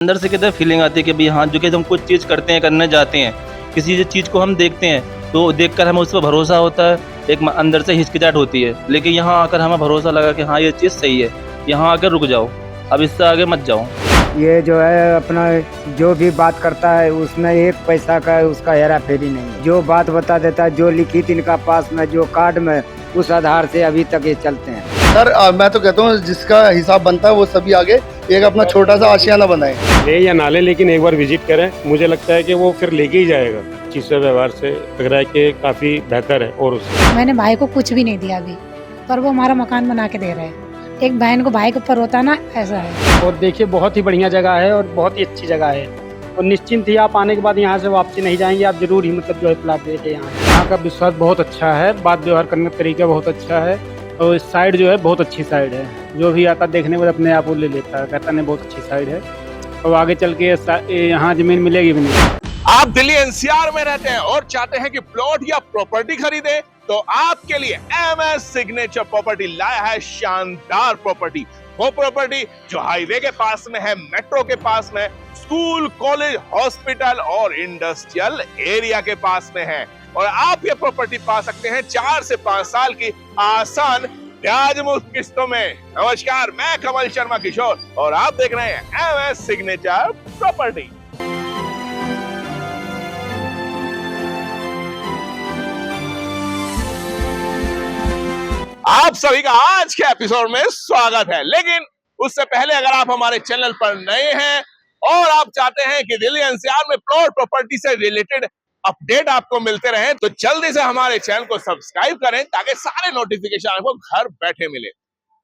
अंदर से कहते हैं फीलिंग आती है कि भाई हाँ, जो कि हम कुछ चीज़ करते हैं, करने जाते हैं, किसी चीज़ को हम देखते हैं, तो देखकर हमें उस पर भरोसा होता है, एक अंदर से हिचकिचाहट होती है। लेकिन यहाँ आकर हमें भरोसा लगा कि हाँ, ये चीज़ सही है, यहाँ आकर रुक जाओ, अब इससे आगे मत जाओ। ये जो है अपना जो भी बात करता है उसमें एक पैसा का उसका हेरा फेरी नहीं है। जो बात बता देता है, जो लिखित इनका पास में जो कार्ड में, उस आधार से अभी तक ये चलते हैं। सर मैं तो कहता हूँ जिसका हिसाब बनता है वो सभी आगे एक अपना छोटा सा आशियाना बनाए। ले या ना ले, लेकिन एक बार विजिट करें, मुझे लगता है कि वो फिर लेके ही जाएगा। अच्छी से व्यवहार से लग रहा है कि काफी बेहतर है। और उससे मैंने भाई को कुछ भी नहीं दिया अभी, पर वो हमारा मकान बना के दे रहे हैं। एक बहन को भाई के ऊपर होता ना, ऐसा है। और देखिए बहुत ही बढ़िया जगह है और बहुत ही अच्छी जगह है। और निश्चिंत ही आप आने के बाद यहाँ से वापसी नहीं जाएंगे, आप जरूर ही मतलब जो है प्लाट देते यहाँ का विश्वास बहुत अच्छा है, बात व्यवहार करने का तरीका बहुत अच्छा है। और इस साइड जो है बहुत अच्छी साइड है, जो भी आता देखने में अपने आप वो ले लेता है, कहता नहीं बहुत अच्छी साइड है। और आगे चल के यहाँ जमीन मिलेगी भी नहीं। आप दिल्ली एनसीआर में रहते हैं और चाहते हैं कि प्लॉट या प्रॉपर्टी खरीदें, तो आपके लिए एमएस सिग्नेचर प्रॉपर्टी लाया है शानदार प्रॉपर्टी। वो प्रॉपर्टी जो हाईवे के पास में है, मेट्रो के पास में, स्कूल, कॉलेज, हॉस्पिटल और इंडस्ट्रियल एरिया के पास में है। और आप ये प्रॉपर्टी पा सकते हैं 4 से 5 साल की आसान ब्याज मुक्त किस्तों में। नमस्कार, मैं कमल शर्मा किशोर और आप देख रहे हैं एमएस सिग्नेचर प्रॉपर्टी। आप सभी का आज के एपिसोड में स्वागत है। लेकिन उससे पहले अगर आप हमारे चैनल पर नए हैं और आप चाहते हैं कि दिल्ली एनसीआर में प्लॉट प्रॉपर्टी से रिलेटेड अपडेट आपको मिलते रहें, तो जल्दी से हमारे चैनल को सब्सक्राइब करें ताकि सारे नोटिफिकेशन आपको घर बैठे मिले।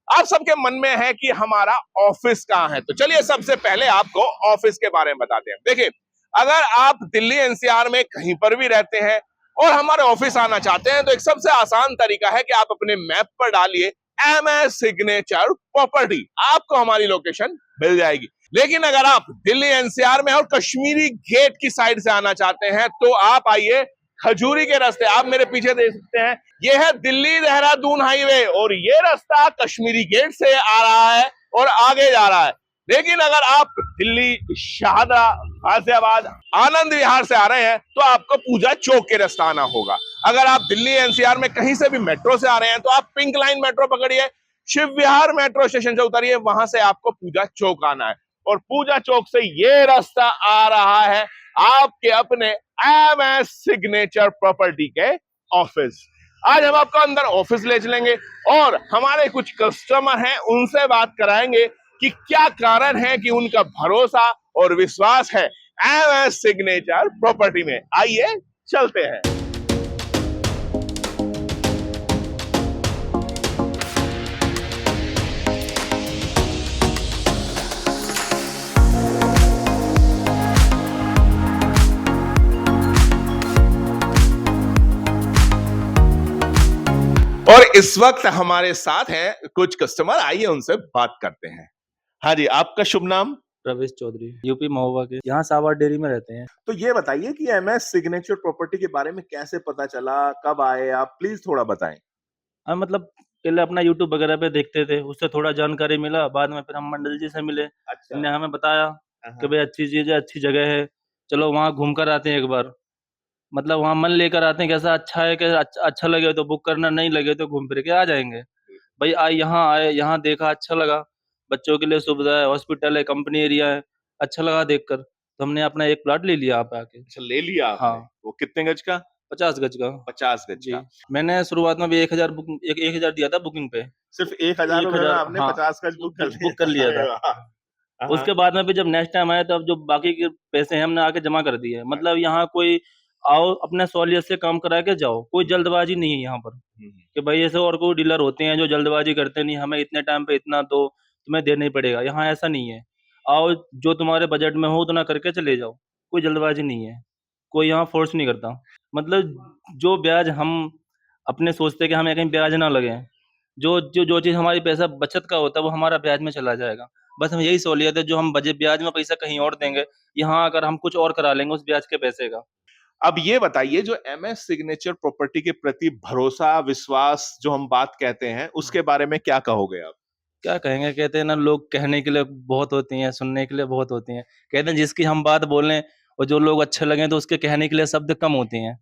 आप सबके मन में है कि हमारा ऑफिस कहाँ है, तो चलिए सबसे पहले आपको ऑफिस के बारे में बताते हैं। देखिए, अगर आप दिल्ली एनसीआर में कहीं पर भी रहते हैं और हमारे ऑफिस आना चाहते हैं, तो एक सबसे आसान तरीका है कि आप अपने मैप पर डालिए एमएस सिग्नेचर प्रॉपर्टी, आपको हमारी लोकेशन मिल जाएगी। लेकिन अगर आप दिल्ली एनसीआर में और कश्मीरी गेट की साइड से आना चाहते हैं, तो आप आइए खजूरी के रास्ते। आप मेरे पीछे देख सकते हैं, ये है दिल्ली देहरादून हाईवे और ये रास्ता कश्मीरी गेट से आ रहा है और आगे जा रहा है। लेकिन अगर आप दिल्ली शाहदरा, गाजियाबाद, आनंद विहार से आ रहे हैं, तो आपको पूजा चौक के रास्ता आना होगा। अगर आप दिल्ली एनसीआर में कहीं से भी मेट्रो से आ रहे हैं, तो आप पिंक लाइन मेट्रो पकड़िए, शिव विहार मेट्रो स्टेशन से उतरिए, वहां से आपको पूजा चौक आना है और पूजा चौक से ये रास्ता आ रहा है आपके अपने एमएस सिग्नेचर प्रॉपर्टी के ऑफिस। आज हम आपको अंदर ऑफिस ले चलेंगे और हमारे कुछ कस्टमर हैं, उनसे बात कराएंगे कि क्या कारण है कि उनका भरोसा और विश्वास है एमएस सिग्नेचर प्रॉपर्टी में। आइए चलते हैं। और इस वक्त हमारे साथ हैं कुछ कस्टमर, आइए उनसे बात करते हैं। हाँ जी, आपका शुभ नाम? प्रवेश चौधरी, यूपी महोबा के, यहाँ सावर डेयरी में रहते हैं। तो ये बताइए कि एमएस सिग्नेचर प्रॉपर्टी के बारे में कैसे पता चला, कब आए आप, प्लीज थोड़ा बताएं। हम मतलब पहले अपना यूट्यूब वगैरह पे देखते थे, उससे थोड़ा जानकारी मिला, बाद में फिर हम मंडल जी से मिले। अच्छा। उन्होंने हमें बताया कि भाई अच्छी चीज़ है, अच्छी जगह है, चलो वहाँ घूम कर आते हैं एक बार। मतलब वहाँ मन लेकर आते हैं, कैसा अच्छा है, कि अच्छा लगे तो बुक करना, नहीं लगे तो घूम फिर के आ जाएंगे। भाई आए, यहाँ देखा, अच्छा लगा, बच्चों के लिए सुविधा है, हॉस्पिटल है, कंपनी एरिया है, अच्छा लगा देखकर, तो हमने अपना एक प्लॉट ले लिया आप आके। अच्छा, ले लिया आपने? हाँ। वो कितने गज का? 50 गज का। 50 गज जी, का। मैंने शुरुआत में भी 1000 दिया था बुकिंग पे। सिर्फ 1000 रुपए में आपने हाँ, 50 गज बुक कर लिया था। हाँ। उसके बाद में भी जब नेक्स्ट टाइम आया, तब जो बाकी के पैसे हैं हमने आके जमा कर दिए। मतलब यहाँ कोई आओ, अपने सहूलियत से काम करा के जाओ, कोई जल्दबाजी नहीं है यहाँ पर कि भाई ऐसे और कोई डीलर होते हैं जो जल्दबाजी करते नहीं, हमें इतने टाइम पे इतना दो, तुम्हें देना ही पड़ेगा। यहाँ ऐसा नहीं है, आओ जो तुम्हारे बजट में हो उतना करके चले जाओ, कोई जल्दबाजी नहीं है, कोई यहाँ फोर्स नहीं करता। मतलब जो ब्याज हम अपने सोचते हैं कि हमें कहीं ब्याज ना लगे, जो चीज़ हमारी पैसा बचत का होता है वो हमारा ब्याज में चला जाएगा। बस हम यही सहूलियत है, जो हम बजट ब्याज में पैसा कहीं और देंगे, यहाँ आकर हम कुछ और करा लेंगे उस ब्याज के पैसे का। अब ये बताइए, जो एमएस सिग्नेचर प्रॉपर्टी के प्रति भरोसा, विश्वास जो हम बात कहते हैं, उसके बारे में क्या कहोगे आप? क्या कहेंगे, कहते हैं ना, लोग कहने के लिए बहुत होती हैं, सुनने के लिए बहुत होती हैं। कहते हैं जिसकी हम बात बोलें और जो लोग अच्छे लगें तो उसके कहने के लिए शब्द कम होते हैं।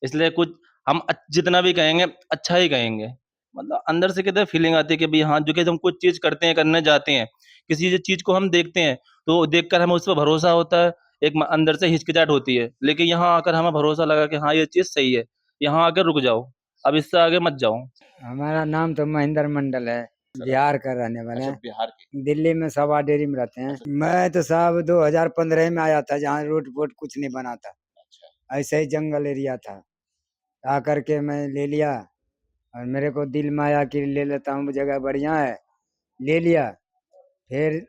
इसलिए कुछ हम जितना भी कहेंगे अच्छा ही कहेंगे। मतलब अंदर से कहते हैं फीलिंग आती है कि भाई हाँ, जो कि हम कुछ चीज़ करते हैं, करने जाते हैं, किसी जो चीज़ को हम देखते हैं, तो देखकर हमें उस पे भरोसा होता है, एक म अंदर से हिचकिचाहट होती है। लेकिन यहाँ आकर हमें भरोसा लगा कि हाँ, ये चीज़ सही है, यहाँ आकर रुक जाओ, अब इससे आगे मत जाओ। हमारा नाम तो महेंद्र मंडल है, बिहार का रहने वाले अच्छा, हैं। बिहार के। दिल्ली में सवा डेरी में रहते हैं। मैं तो साहब 2015 में आया था, जहाँ रोड वोड कुछ नहीं बना था, अच्छा। ऐसे ही जंगल एरिया था। आकर के मैं ले लिया और मेरे को दिल में आया कि ले लेता हूँ, जगह बढ़िया है, ले लिया। फिर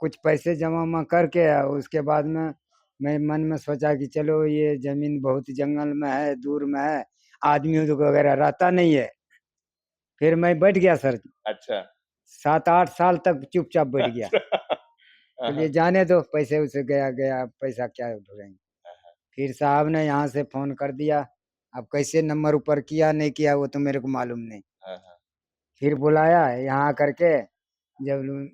कुछ पैसे जमा वमा करके उसके बाद में मैं मन में सोचा कि चलो ये जमीन बहुत जंगल में है, दूर में है, आदमी वगैरह रहता नहीं है। फिर मैं बैठ गया सर, अच्छा। 7-8 साल तक चुपचाप बैठ गया। हाँ, चलिए जाने दो, पैसे उसे गया गया, पैसा क्या ढूंढेंगे। फिर साहब ने यहाँ से फोन कर दिया, अब कैसे नंबर ऊपर किया नहीं किया वो तो मेरे को मालूम नहीं। हाँ, हाँ। फिर बुलाया यहाँ करके, जब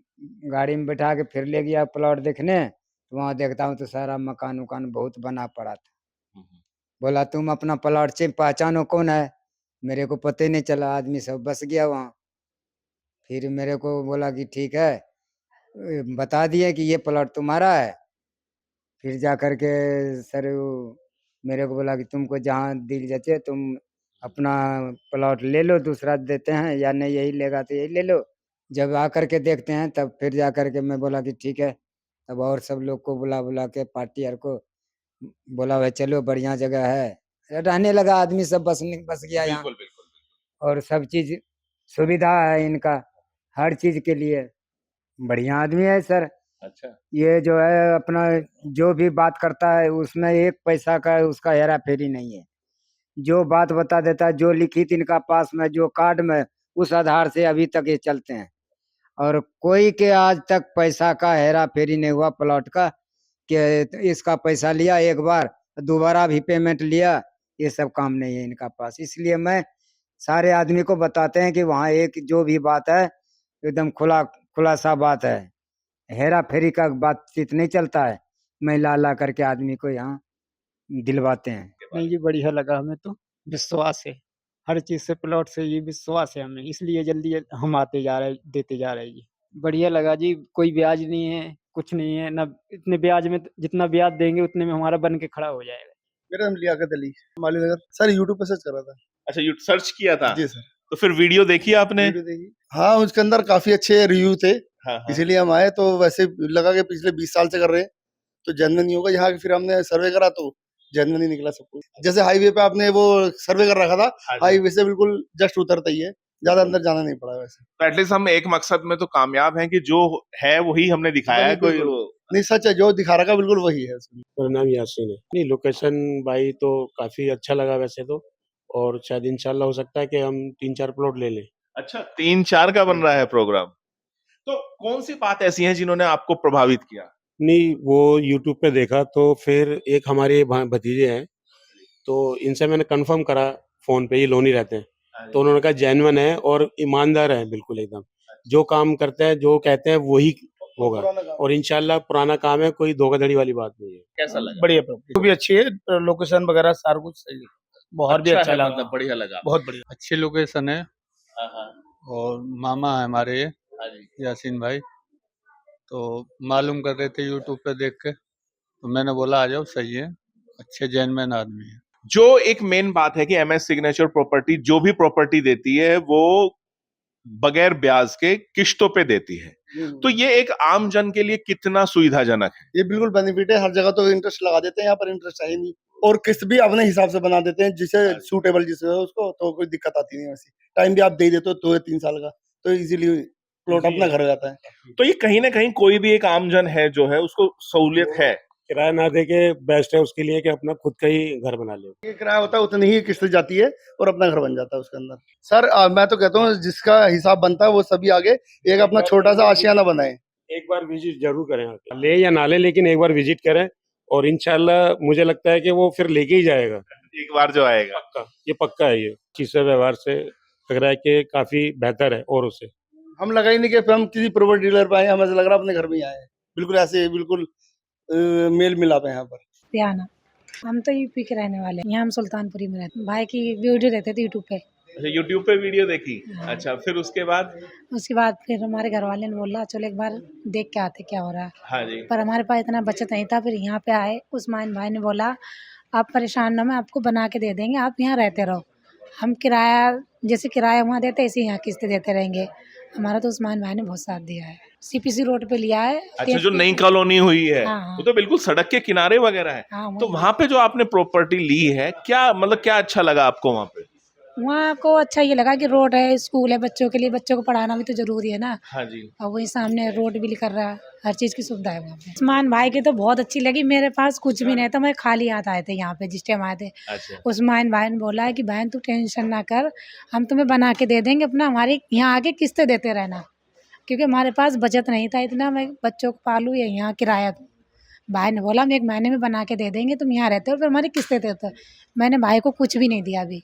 गाड़ी में बैठा के फिर ले गया प्लॉट देखने, तो वहाँ देखता हूँ तो सारा मकान उकान बहुत बना पड़ा था। हम्म। बोला तुम अपना प्लॉट से पहचानो कौन है, मेरे को पता ही नहीं चला, आदमी सब बस गया वहाँ। फिर मेरे को बोला कि ठीक है, बता दिए कि ये प्लॉट तुम्हारा है। फिर जा कर के सर वो मेरे को बोला कि तुमको जहाँ दिल जचे तुम अपना प्लॉट ले लो, दूसरा देते हैं, या नहीं यही लेगा तो यही ले लो। जब आ कर के देखते हैं तब फिर जा कर के मैं बोला कि ठीक है, तब और सब लोग को बुला बुला के पार्टी को बोला भाई चलो बढ़िया जगह है, रहने लगा आदमी सब, बस गया यहाँ। बिल्कुल, बिल्कुल। और सब चीज सुविधा है इनका, हर चीज के लिए बढ़िया आदमी है सर। अच्छा। ये जो है अपना जो भी बात करता है उसमें एक पैसा का उसका हेरा फेरी नहीं है। जो बात बता देता है, जो लिखित इनका पास में जो कार्ड में, उस आधार से अभी तक ये चलते हैं। और कोई के आज तक पैसा का हेरा फेरी नहीं हुआ प्लॉट का, कि इसका पैसा लिया एक बार, दोबारा भी पेमेंट लिया, ये सब काम नहीं है इनका पास। इसलिए मैं सारे आदमी को बताते हैं कि वहाँ एक जो भी बात है एकदम खुलासा बात है, हेरा फेरी का बातचीत नहीं चलता है। मैं ला ला करके आदमी को यहाँ दिलवाते हैं। नहीं जी, बढ़िया लगा हमें तो, विश्वास है हर चीज से, प्लॉट से ये विश्वास है हमें, इसलिए जल्दी हम आते जा रहे, देते जा रहे हैं जी। बढ़िया लगा जी, कोई ब्याज नहीं है, कुछ नहीं है ना, इतने ब्याज में जितना ब्याज देंगे उतने में हमारा बन के खड़ा हो जाएगा। मेरा नाम लियाकत अली, माली नगर। सर यूट्यूब पे सर्च करा था। अच्छा, यू सर्च किया था? जी सर। तो फिर वीडियो देखी आपने? वीडियो देखी। हाँ, उसके अंदर काफी अच्छे रिव्यू थे, हाँ, हाँ। इसीलिए हम आए। तो वैसे लगा कि पिछले 20 साल से कर रहे हैं तो जेन्युइन नहीं होगा। यहाँ फिर हमने सर्वे करा तो जेन्युइन ही निकला सब कुछ। जैसे हाईवे पे आपने वो सर्वे कर रखा था, हाँ जी। हाईवे से बिल्कुल जस्ट उतरता ही है, ज्यादा अंदर जाना नहीं पड़ा वैसे। तो एटलीस्ट हम एक मकसद में तो कामयाब हैं कि जो है वही हमने दिखाया है। कोई बिल्कुल। नहीं सच है, जो दिखा रखा बिल्कुल वही है उसमें। मेरा नाम यासीन है। नहीं, लोकेशन भाई तो काफी अच्छा लगा वैसे तो, और शायद इंशाल्लाह हो सकता है कि हम 3-4 प्लॉट ले लें। अच्छा, 3-4 का बन रहा है प्रोग्राम। तो कौन सी बात ऐसी है जिन्होंने आपको प्रभावित किया? नहीं, वो यूट्यूब पे देखा तो फिर एक हमारे भतीजे हैं, तो इनसे मैंने कंफर्म करा फोन पे, ये लोन ही रहते हैं, तो उन्होंने कहा जेन्युइन है और ईमानदार है बिल्कुल एकदम, जो काम करते हैं जो कहते हैं वही होगा, और इंशाल्लाह पुराना काम है, कोई धोखाधड़ी वाली बात नहीं है। कैसा लगा? बढ़िया प्रॉपर्टी भी अच्छी है, लोकेशन वगैरह सारा कुछ सही है, बहुत भी अच्छा है, लगा, मतलब बढ़िया लगा। बहुत बढ़िया। अच्छी लोकेशन है हाँ, हाँ। और मामा है हमारे हाँ जी। यासीन भाई, तो मालूम कर रहे थे यूट्यूब पे देख के, तो मैंने बोला आ जाओ, सही है, अच्छे जेन्युइन आदमी है। जो एक मेन बात है कि एमएस सिग्नेचर प्रॉपर्टी जो भी प्रॉपर्टी देती है वो बगैर ब्याज के किश्तों पे देती है, तो ये एक आम जन के लिए कितना सुविधाजनक है। ये बिल्कुल बेनिफिट है। हर जगह तो इंटरेस्ट लगा देते हैं, यहाँ पर इंटरेस्ट है ही नहीं। और किस्त भी अपने हिसाब से बना देते हैं, जिसे सूटेबल जिसे हो उसको, तो कोई दिक्कत आती नहीं। वैसे टाइम भी आप दे देते हो 2 या 3 साल का, तो इजीली प्लॉट अपना घर हो जाता है। तो ये कहीं ना कहीं कोई भी एक आम जन है जो है उसको सहूलियत है। किराया ना दे के बेस्ट है उसके लिए कि अपना खुद का ही घर बना ले। ये किराया होता है उतनी ही किस्त जाती है और अपना घर बन जाता है उसके अंदर। सर मैं तो कहता हूँ जिसका हिसाब बनता है वो सभी आगे एक अपना छोटा सा आशियाना बनाए। एक बार विजिट जरूर करें, आके ले या ना ले, लेकिन एक बार विजिट करें, और इंशाल्लाह मुझे लगता है कि वो फिर लेके ही जाएगा एक बार जो आएगा। पक्का, ये पक्का है। ये चीज से व्यवहार से लग रहा है कि काफी बेहतर है और उससे। हम लगा ही नहीं कि हम किसी प्रॉपर्टी डीलर पे आए, हमें ऐसा लग रहा है अपने घर में ही आए हैं। बिल्कुल ऐसे बिल्कुल मेल मिलाप है यहाँ पर। पियाना। हम तो यूपी के रहने वाले हैं। यहाँ हम सुल्तानपुरी में रहते हैं। भाई की वीडियो रहते थे यूट्यूब पे। अच्छा, यूट्यूब पे वीडियो देखी। हाँ। अच्छा, फिर उसके बाद? उसके बाद फिर हमारे घर वाले ने बोला चलो एक बार देख के आते क्या हो रहा है। हाँ जी। पर हमारे पास इतना बचत नहीं था। फिर यहाँ पे आए, उस्मान भाई ने बोला आप परेशान ना, मैं आपको बना के दे देंगे, आप यहाँ रहते रहो। हम किराया जैसे किराया वहाँ देते ऐसे ही यहाँ किस्तें देते रहेंगे। हमारा तो उस्मान भाई ने बहुत साथ दिया है। सीपीसी रोड पे लिया है। अच्छा, जो नई कॉलोनी हुई है, हाँ, हाँ। वो तो बिल्कुल सड़क के किनारे वगैरह है। हाँ, तो वहां पे जो आपने प्रॉपर्टी ली है, क्या मतलब क्या अच्छा लगा आपको वहां पे? वहाँ को अच्छा ये लगा कि रोड है, स्कूल है बच्चों के लिए, बच्चों को पढ़ाना भी तो जरूरी है ना। हाँ जी। और वही सामने रोड भी कर रहा है, हर चीज़ की सुविधा है वहाँ पे। उस्मान भाई की तो बहुत अच्छी लगी। मेरे पास कुछ भी नहीं था, मैं खाली हाथ आए थे यहाँ पे जिस टाइम आए थे। अच्छा। उस्मान भाई ने बोला है कि बहन तू टेंशन ना कर, हम तुम्हें बना के दे देंगे, अपना हमारी यहाँ आके किस्तें देते रहना। क्योंकि हमारे पास बचत नहीं था इतना, मैं बच्चों को पालूँ या यहाँ किराया दूँ। भाई ने बोला हम 1 महीने में बना के दे देंगे, तुम यहाँ रहते हो फिर हमारी किस्तें देते हो। मैंने भाई को कुछ भी नहीं दिया अभी,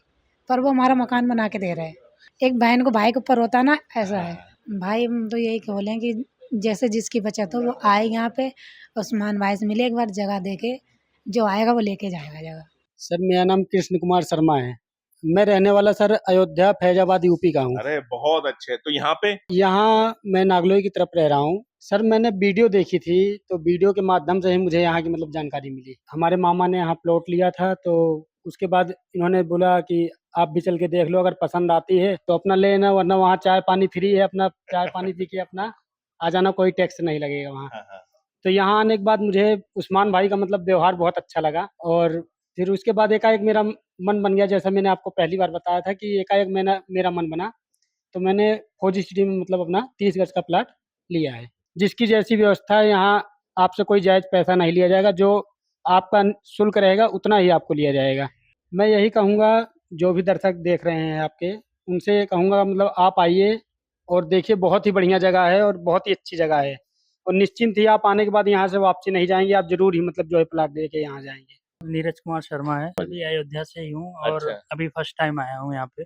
पर वो हमारा मकान बना के दे रहे हैं। एक बहन को भाई के ऊपर होता ना, ऐसा है। भाई हम तो यही बोलें कि जैसे जिसकी बचत हो वो आए यहाँ पे, उस्मान भाई से मिले, एक बार जगह दे के जो आएगा वो लेके जाएगा जगह। सर मेरा नाम कृष्ण कुमार शर्मा है। मैं रहने वाला सर अयोध्या फैजाबाद यूपी का हूँ। अरे बहुत अच्छे। तो यहाँ पे? यहाँ मैं नागलोई की तरफ रह रहा हूँ। सर मैंने वीडियो देखी थी, तो वीडियो के माध्यम से ही मुझे यहाँ की मतलब जानकारी मिली। हमारे मामा ने यहाँ प्लॉट लिया था, तो उसके बाद इन्होंने बोला कि आप भी चल के देख लो, अगर पसंद आती है तो अपना ले लेना, वरना वहाँ चाय पानी फ्री है, अपना चाय पानी पी के अपना आ जाना, कोई टैक्स नहीं लगेगा वहाँ। हाँ, हाँ। तो यहाँ आने के बाद मुझे उस्मान भाई का मतलब व्यवहार बहुत अच्छा लगा, और फिर उसके बाद एकाएक मेरा मन बन गया। जैसा मैंने आपको पहली बार बताया था कि एकाएक मेरा मन बना, तो मैंने फौजी सिटी में मतलब अपना 30 गज का प्लाट लिया है। जिसकी जैसी व्यवस्था है, यहाँ आपसे कोई जायज़ पैसा नहीं लिया जाएगा, जो आपका शुल्क रहेगा उतना ही आपको लिया जाएगा। मैं यही कहूँगा, जो भी दर्शक देख रहे हैं आपके, उनसे कहूँगा मतलब आप आइए और देखिए, बहुत ही बढ़िया जगह है और बहुत ही अच्छी जगह है, और निश्चिंत ही आप आने के बाद यहाँ से वापसी नहीं जाएँगे, आप ज़रूर ही मतलब जो है प्लाट देके यहाँ जाएँगे। नीरज कुमार शर्मा है, अभी अयोध्या से ही हूँ और अच्छा। अभी फर्स्ट टाइम आया हूँ यहाँ पे।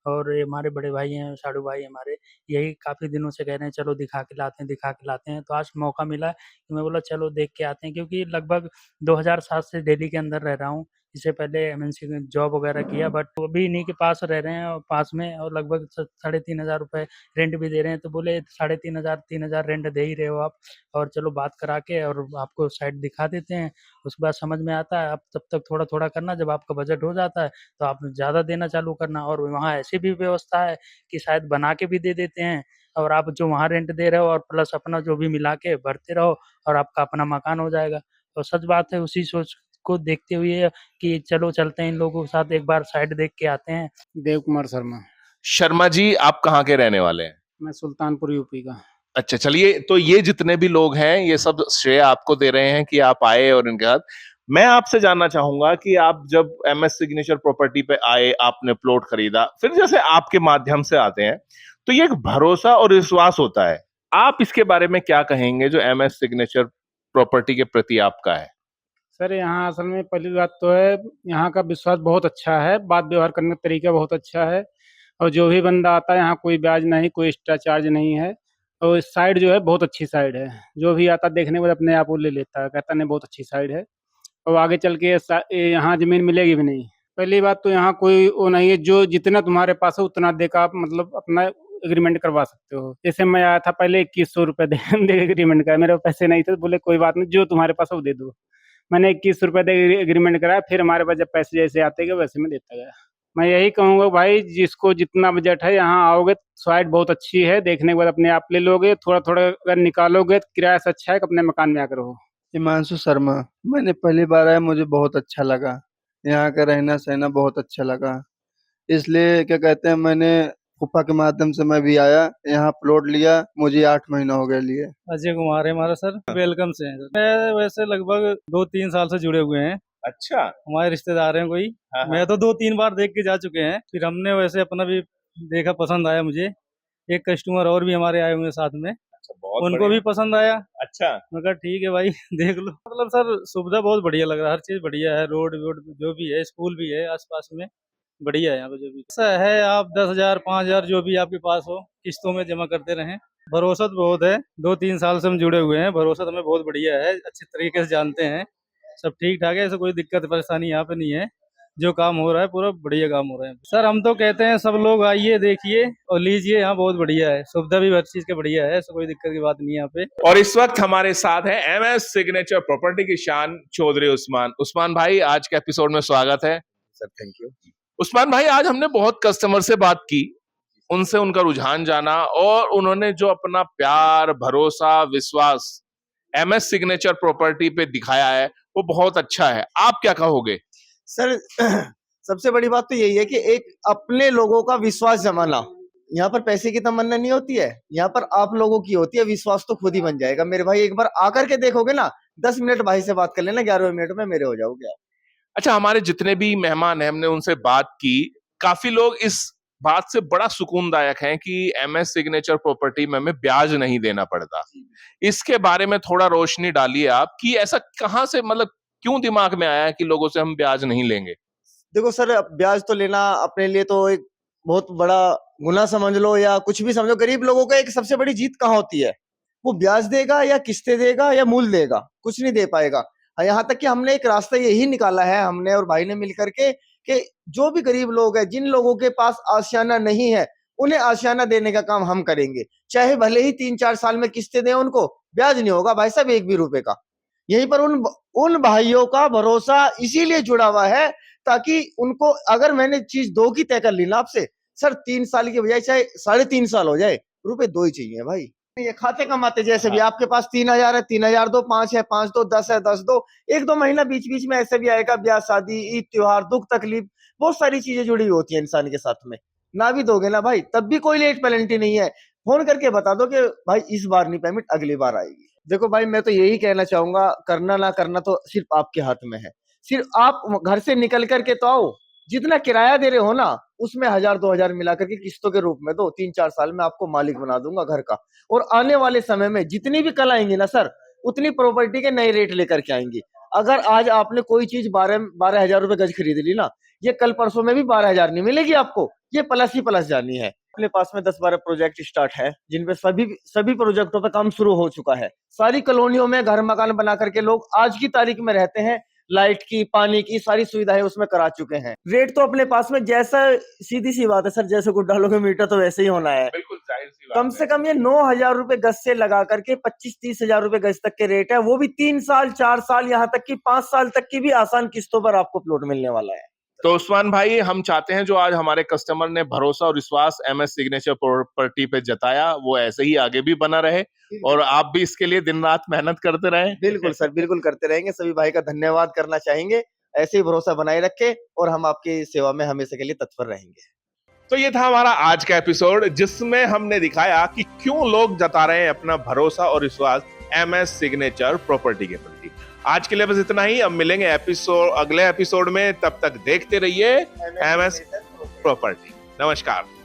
और ये हमारे बड़े भाई हैं, साडू भाई हमारे, यही काफ़ी दिनों से कह रहे हैं चलो दिखा के लाते हैं, दिखा के लाते हैं। तो आज मौका मिला कि मैं बोला चलो देख के आते हैं, क्योंकि लगभग 2007 से दिल्ली के अंदर रह रहा हूँ। इससे पहले एमएनसी में जॉब वगैरह किया, बट वो भी इन्हीं के पास रह रहे हैं और पास में, और लगभग 3,500 रुपये रेंट भी दे रहे हैं। तो बोले 3,500 3,000 रेंट दे ही रहे हो आप, और चलो बात करा के और आपको साइट दिखा देते हैं। उसके बाद समझ में आता है, आप तब तक थोड़ा-थोड़ा करना, जब आपका बजट हो जाता है तो आप ज़्यादा देना चालू करना। और वहाँ ऐसी भी व्यवस्था है कि शायद बना के भी दे देते हैं, और आप जो वहाँ रेंट दे रहे हो और प्लस अपना जो भी मिला के भरते रहो, और आपका अपना मकान हो जाएगा। तो सच बात है, उसी सोच को देखते हुए कि चलो चलते हैं इन लोगों के साथ, एक बार साइट देख के आते हैं। देव कुमार शर्मा। शर्मा जी, आप कहाँ के रहने वाले हैं? मैं सुल्तानपुर यूपी का। अच्छा, चलिए, तो ये जितने भी लोग हैं, ये सब श्रेय आपको दे रहे हैं कि आप आए और इनके साथ। मैं आपसे जानना चाहूंगा कि आप जब एमएस सिग्नेचर प्रॉपर्टी पे आए, आपने प्लॉट खरीदा, फिर जैसे आपके माध्यम से आते हैं, तो ये एक भरोसा और विश्वास होता है। आप इसके बारे में क्या कहेंगे जो एमएस सिग्नेचर प्रॉपर्टी के प्रति आपका है? सर यहाँ असल में पहली बात तो है, यहाँ का विश्वास बहुत अच्छा है, बात व्यवहार करने का तरीका बहुत अच्छा है, और जो भी बंदा आता है यहाँ कोई ब्याज नहीं, कोई एक्स्ट्रा चार्ज नहीं है, और इस साइड जो है बहुत अच्छी साइड है। जो भी आता देखने के बाद अपने आप वो ले लेता है, कहता नहीं बहुत अच्छी साइड है, और आगे चल के यहाँ ज़मीन मिलेगी भी नहीं। पहली बात तो यहाँ कोई वो नहीं है, जो जितना तुम्हारे पास है उतना दे का आप मतलब अपना एग्रीमेंट करवा सकते हो। जैसे मैं आया था पहले 2100 रुपये दे एग्रीमेंट का, मेरे पैसे नहीं थे, तो बोले कोई बात नहीं, जो तुम्हारे पास है वो दे दो। मैंने 21 रुपये दे एग्रीमेंट कराया, फिर हमारे पास जब पैसे जैसे आते गए वैसे मैं देता गया। मैं यही कहूँगा भाई, जिसको जितना बजट है यहाँ आओगे, साइट बहुत अच्छी है, देखने के बाद अपने आप ले लोगे, थोड़ा-थोड़ा अगर निकालोगे तो किराया से अच्छा है कि अपने मकान में आकर रहो। हिमांशु शर्मा। मैंने पहली बार आया, मुझे बहुत अच्छा लगा। यहाँ का रहना-सहना बहुत अच्छा लगा। इसलिए क्या कहते हैं, मैंने फूफा के माध्यम से मैं भी आया, यहाँ प्लॉट लिया, मुझे 8 महीना हो गया लिए। अजय कुमार है हमारा सर, वेलकम से हैं सर। मैं वैसे लगभग 2-3 साल से जुड़े हुए हैं। अच्छा। हमारे रिश्तेदार हैं कोई। हाँ, मैं तो 2-3 बार देख के जा चुके हैं। फिर हमने वैसे अपना भी देखा, पसंद आया मुझे। एक कस्टमर और भी हमारे आए हुए हैं साथ में, अच्छा, बहुत उनको बढ़िया। भी पसंद आया। अच्छा। मैं कहा ठीक है भाई देख लो। मतलब सर सुविधा बहुत बढ़िया लग रहा है, हर चीज़ बढ़िया है, रोड वोड जो भी है, स्कूल भी है आस-पास में। बढ़िया है यहाँ पे जो भी ऐसा है, आप 10,000 5,000 जो भी आपके पास हो किस्तों में जमा करते रहें। भरोसा तो बहुत है, 2-3 साल से हम जुड़े हुए हैं, भरोसा तो हमें बहुत बढ़िया है, अच्छे तरीके से जानते हैं, सब ठीक ठाक है, ऐसा कोई दिक्कत परेशानी यहाँ पे नहीं है। जो काम हो रहा है पूरा बढ़िया काम हो रहा है। सर हम तो कहते हैं सब लोग आइए, देखिए और लीजिए, यहाँ बहुत बढ़िया है, सुविधा भी हर चीज का बढ़िया है, ऐसा कोई दिक्कत की बात नहीं है यहाँ पे। और इस वक्त हमारे साथ है MS सिग्नेचर प्रॉपर्टी की शान चौधरी उस्मान। उस्मान भाई, आज के एपिसोड में स्वागत है सर। Thank you. उस्मान भाई, आज हमने बहुत कस्टमर से बात की, उनसे उनका रुझान जाना और उन्होंने जो अपना प्यार, भरोसा, विश्वास MS सिग्नेचर प्रॉपर्टी पे दिखाया है वो बहुत अच्छा है। आप क्या कहोगे? सर सबसे बड़ी बात तो यही है कि एक अपने लोगों का विश्वास जमाना। यहाँ पर पैसे की तमन्ना नहीं होती है, यहाँ पर आप लोगों की होती है, विश्वास तो खुद ही बन जाएगा मेरे भाई। एक बार आकर के देखोगे ना, 10 मिनट भाई से बात कर लेना, 11वें मिनट में मेरे हो जाओगे आप। अच्छा, हमारे जितने भी मेहमान हैं, हमने उनसे बात की, काफी लोग इस बात से बड़ा सुकूनदायक हैं कि MS सिग्नेचर प्रॉपर्टी में हमें ब्याज नहीं देना पड़ता। इसके बारे में थोड़ा रोशनी डालिए आप कि ऐसा कहाँ से, मतलब क्यों दिमाग में आया है कि लोगों से हम ब्याज नहीं लेंगे? देखो सर, ब्याज तो लेना अपने लिए तो एक बहुत बड़ा गुनाह समझ लो या कुछ भी समझो। गरीब लोगों का एक सबसे बड़ी जीत कहाँ होती है? वो ब्याज देगा या किस्तें देगा या मूल देगा, कुछ नहीं दे पाएगा। यहाँ तक कि हमने एक रास्ता यही निकाला है, हमने और भाई ने मिलकर के, कि जो भी गरीब लोग हैं, जिन लोगों के पास आशियाना नहीं है, उन्हें आशियाना देने का काम हम करेंगे। चाहे भले ही 3-4 साल में किस्तें दें, उनको ब्याज नहीं होगा भाई साहब, 1 भी रुपए का। यहीं पर उन भाइयों का भरोसा इसीलिए जुड़ा हुआ है ताकि उनको, अगर मैंने चीज 2 की तय कर ली ना आपसे, सर 3 साल की बजाय चाहे 3.5 साल हो जाए, रुपए 2 ही चाहिए भाई। ये खाते कमाते जैसे भी, आपके पास 3,000 है, 3,000 दो, 5 है 5 दो, 10 है 10 दो, 1-2 महीना बीच बीच में ऐसे भी आएगा, ब्याह शादी, ईद त्योहार, दुख तकलीफ, बहुत सारी चीजें जुड़ी होती है इंसान के साथ में। ना भी दोगे ना भाई, तब भी कोई लेट पेनल्टी नहीं है। फोन करके बता दो कि भाई इस बार नहीं पेमेंट, अगली बार आएगी। देखो भाई, मैं तो यही कहना चाहूंगा, करना ना करना तो सिर्फ आपके हाथ में है। सिर्फ आप घर से निकल करके तो आओ, जितना किराया दे रहे हो ना, उसमें 1,000-2,000 मिला करके किस्तों के रूप में दो। 3-4 साल में आपको मालिक बना दूंगा घर का। और आने वाले समय में जितनी भी कल आएंगी ना सर, उतनी प्रॉपर्टी के नए रेट लेकर के आएंगी। अगर आज आपने कोई चीज 12,000 रुपए गज खरीद ली ना, ये कल परसों में भी 12,000 नहीं मिलेगी आपको, ये प्लस ही प्लस जानी है। अपने पास में 10-12 प्रोजेक्ट स्टार्ट है, जिनपे सभी प्रोजेक्टों पे काम शुरू हो चुका है। सारी कॉलोनियों में घर मकान बना करके लोग आज की तारीख में रहते हैं। लाइट की, पानी की सारी सुविधाएं उसमें करा चुके हैं। रेट तो अपने पास में, जैसा सीधी सी बात है सर, जैसे कुछ डालोगे मीटर तो वैसे ही होना है। बिल्कुल जाहिर सी बात कम से कम ये 9,000 रुपए गज से लगा करके 25-30,000 रुपए गज तक के रेट है, वो भी 3 साल 4 साल, यहाँ तक कि 5 साल तक की भी आसान किस्तों पर आपको प्लॉट मिलने वाला है। तो उस्मान भाई, हम चाहते हैं जो आज हमारे कस्टमर ने भरोसा और विश्वास MS सिग्नेचर प्रॉपर्टी पे जताया, वो ऐसे ही आगे भी बना रहे और आप भी इसके लिए दिन रात मेहनत करते रहें। बिल्कुल सर, बिल्कुल करते रहेंगे। सभी भाई का धन्यवाद करना चाहेंगे, ऐसे ही भरोसा बनाए रखे और हम आपकी सेवा में हमेशा के लिए तत्पर रहेंगे। तो ये था हमारा आज का एपिसोड, जिसमें हमने दिखाया कि क्यों लोग जता रहे हैं अपना भरोसा और विश्वास MS सिग्नेचर प्रॉपर्टी के प्रति। आज के लिए बस इतना ही। अब मिलेंगे अगले एपिसोड में, तब तक देखते रहिए MS प्रॉपर्टी। नमस्कार।